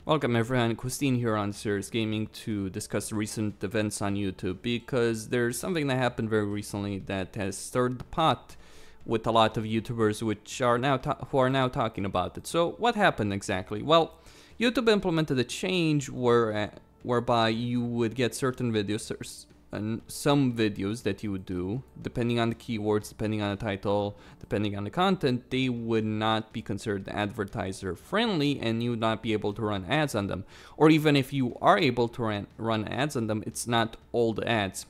Welcome everyone, Costin here on Serious Gaming to discuss the recent events on YouTube because there's something that happened very recently that has stirred the pot with a lot of YouTubers who are now talking about it. So what happened exactly? Well, YouTube implemented a change whereby you would get certain videos and some videos that you would do, depending on the keywords, depending on the title, depending on the content, they would not be considered advertiser friendly and you would not be able to run ads on them. Or even if you are able to run ads on them, it's not all the ads.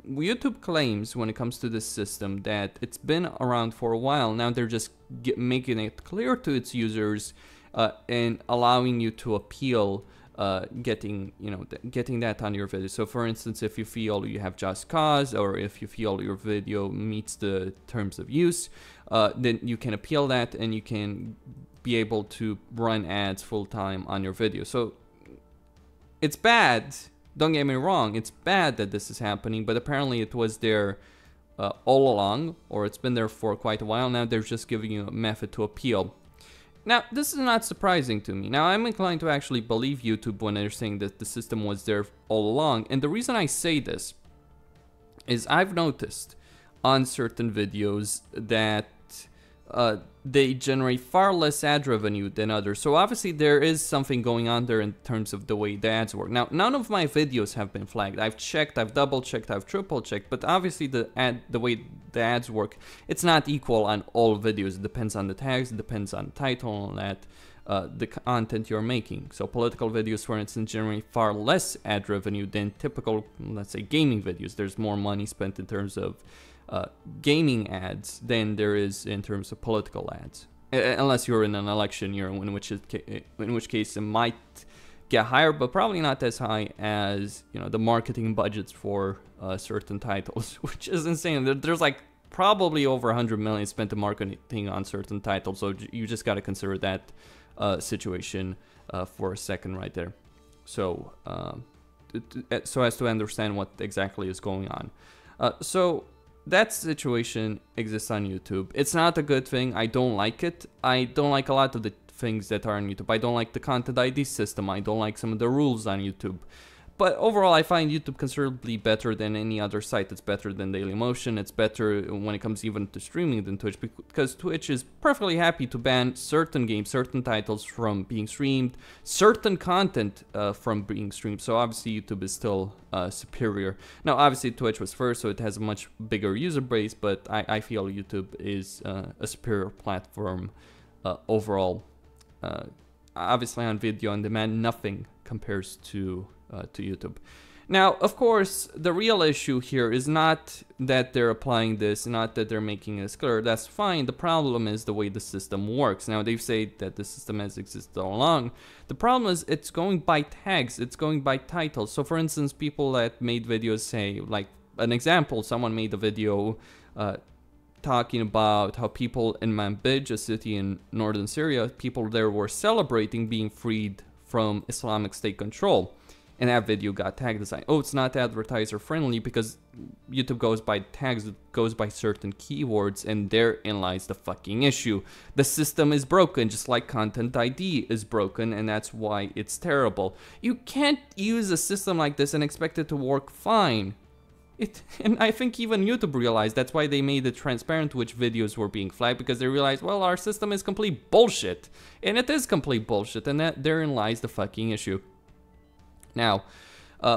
YouTube claims when it comes to this system that it's been around for a while. Now they're just making it clear to its users and allowing you to appeal getting that on your video. So for instance, if you feel you have just cause, or if you feel your video meets the terms of use, then you can appeal that and you can be able to run ads full-time on your video. So it's bad, don't get me wrong, it's bad that this is happening, but apparently it was there all along, or it's been there for quite a while. Now they're just giving you a method to appeal. Now, this is not surprising to me. Now, I'm inclined to actually believe YouTube when they're saying that the system was there all along. And the reason I say this is I've noticed on certain videos that they generate far less ad revenue than others. So obviously there is something going on there in terms of the way the ads work. Now, none of my videos have been flagged. I've checked, I've double checked, I've triple checked, but obviously the way the ads work, it's not equal on all videos. It depends on the tags, it depends on the title, and that the content you're making. So political videos, for instance, generate far less ad revenue than typical, let's say, gaming videos. There's more money spent in terms of gaming ads than there is in terms of political ads, unless you're in an election year, in which case it might get higher, but probably not as high as the marketing budgets for certain titles, which is insane. There's like probably over 100 million spent in marketing on certain titles, so you just got to consider that situation for a second right there. So so as to understand what exactly is going on. So that situation exists on YouTube. It's not a good thing. I don't like it. I don't like a lot of the things that are on YouTube. I don't like the content ID system. I don't like some of the rules on YouTube. But overall, I find YouTube considerably better than any other site. It's better than Dailymotion. It's better when it comes even to streaming than Twitch, because Twitch is perfectly happy to ban certain games, certain titles from being streamed, certain content from being streamed. So obviously YouTube is still superior. Now obviously Twitch was first, so it has a much bigger user base, but I feel YouTube is a superior platform overall. Obviously on video on demand, nothing compares to YouTube. Now, of course, the real issue here is not that they're applying this, not that they're making this clear. That's fine. The problem is the way the system works. Now, they've said that the system has existed all along. The problem is it's going by tags. It's going by titles. So, for instance, people that made videos say, like an example, someone made a video talking about how people in Manbij, a city in northern Syria, people there were celebrating being freed from Islamic State control. And that video got tagged as like, oh, it's not advertiser friendly because YouTube goes by tags, it goes by certain keywords, and therein lies the fucking issue. The system is broken, just like Content ID is broken, and that's why it's terrible. You can't use a system like this and expect it to work fine. And I think even YouTube realized that's why they made it transparent which videos were being flagged, because they realized, well, our system is complete bullshit. And it is complete bullshit, and therein lies the fucking issue. Now,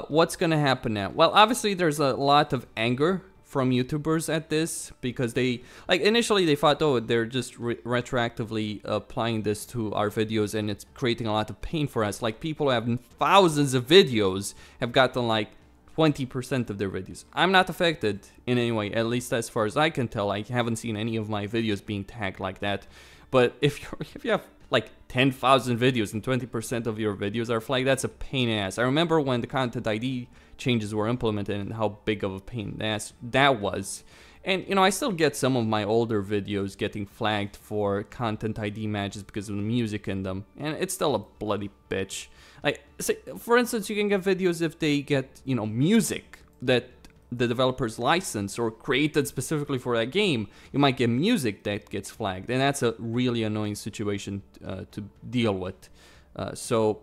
what's going to happen now? Well, obviously, there's a lot of anger from YouTubers at this, because they, like, initially they thought, oh, they're just retroactively applying this to our videos and it's creating a lot of pain for us. Like, people who have thousands of videos have gotten like 20% of their videos. I'm not affected in any way, at least as far as I can tell. I haven't seen any of my videos being tagged like that. But if you have like 10,000 videos and 20% of your videos are flagged, that's a pain in the ass. I remember when the Content ID changes were implemented and how big of a pain in the ass that was. And I still get some of my older videos getting flagged for Content ID matches because of the music in them, and it's still a bloody bitch. Like, say, for instance, you can get videos if they get music that the developer's license or created specifically for that game. You might get music that gets flagged, and that's a really annoying situation to deal with. So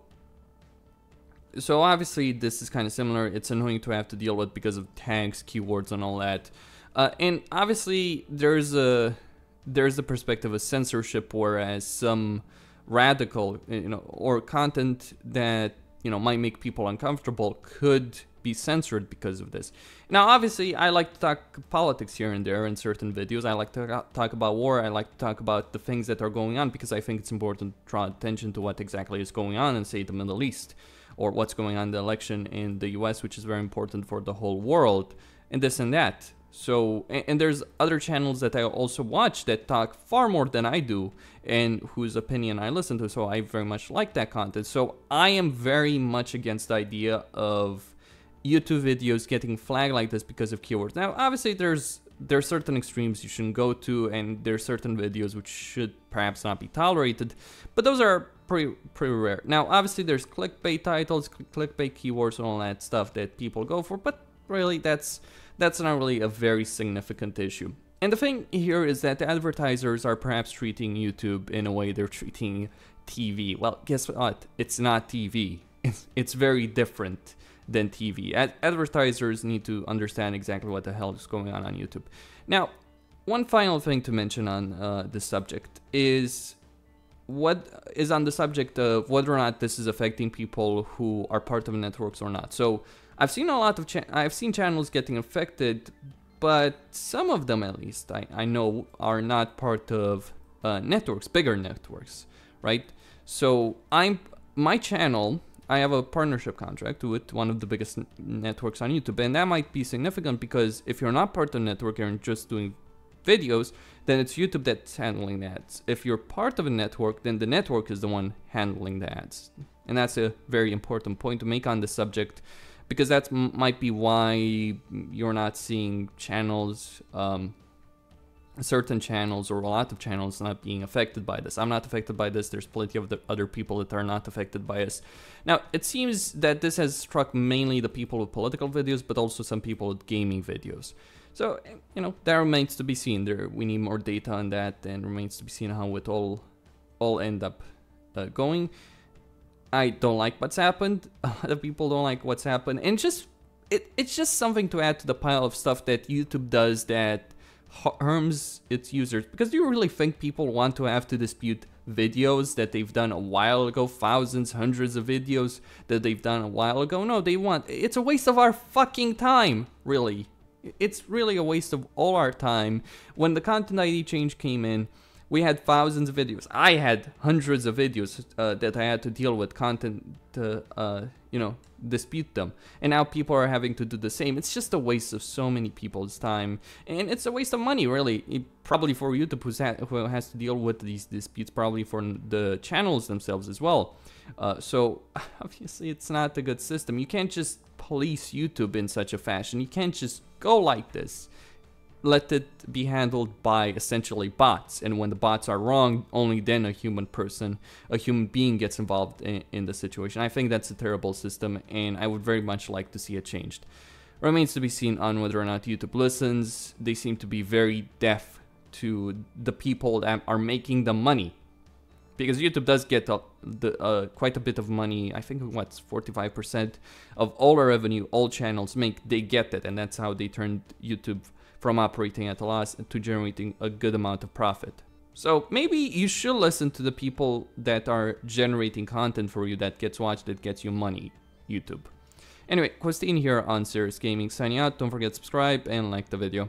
obviously this is kind of similar. It's annoying to have to deal with because of tags, keywords, and all that. And obviously there's the perspective of censorship, whereas some radical, or content that might make people uncomfortable could be censored because of this. Now, obviously, I like to talk politics here and there in certain videos. I like to talk about war. I like to talk about the things that are going on because I think it's important to draw attention to what exactly is going on in, say, the Middle East, or what's going on in the election in the US, which is very important for the whole world, and this and that. So, and there's other channels that I also watch that talk far more than I do and whose opinion I listen to, so I very much like that content. So I am very much against the idea of YouTube videos getting flagged like this because of keywords. Now, obviously, there are certain extremes you shouldn't go to, and there are certain videos which should perhaps not be tolerated, but those are pretty rare. Now, obviously, there's clickbait titles, clickbait keywords, and all that stuff that people go for, but really, that's not really a very significant issue. And the thing here is that the advertisers are perhaps treating YouTube in a way they're treating TV. Well, guess what? It's not TV. It's very different than TV. Advertisers need to understand exactly what the hell is going on YouTube. Now, one final thing to mention on this subject is what is on the subject of whether or not this is affecting people who are part of networks or not. So I've seen a lot of I've seen channels getting affected, but some of them, at least I know, are not part of networks, bigger networks, right? So my channel, I have a partnership contract with one of the biggest networks on YouTube, and that might be significant because if you're not part of the network and just doing videos, then it's YouTube that's handling the ads. If you're part of a network, then the network is the one handling the ads. And that's a very important point to make on the subject, because that might be why you're not seeing channels, certain channels or a lot of channels not being affected by this. I'm not affected by this. There's plenty of the other people that are not affected by this. Now, it seems that this has struck mainly the people with political videos, but also some people with gaming videos. So, that remains to be seen. We need more data on that, and remains to be seen how it all end up going. I don't like what's happened. A lot of people don't like what's happened, and it's just something to add to the pile of stuff that YouTube does that harms its users. Because do you really think people want to have to dispute videos that they've done a while ago, thousands, hundreds of videos that they've done a while ago? No, it's a waste of our fucking time, really. It's really a waste of all our time. When the content ID change came in, we had thousands of videos. I had hundreds of videos that I had to deal with content to, dispute them. And now people are having to do the same. It's just a waste of so many people's time. And it's a waste of money, really. Probably for YouTube, who has to deal with these disputes, probably for the channels themselves as well. So, obviously, it's not a good system. You can't just police YouTube in such a fashion. You can't just go like this. Let it be handled by essentially bots, and when the bots are wrong, only then a human being gets involved in the situation. I think that's a terrible system, and I would very much like to see it changed. Remains to be seen on whether or not YouTube listens. They seem to be very deaf to the people that are making the money, because YouTube does get quite a bit of money. I think 45% of all the revenue all channels make, they get it, and that's how they turned YouTube from operating at a loss to generating a good amount of profit. So maybe you should listen to the people that are generating content for you that gets watched, that gets you money, YouTube. Anyway, Costin here on Serious Gaming, signing out. Don't forget to subscribe and like the video.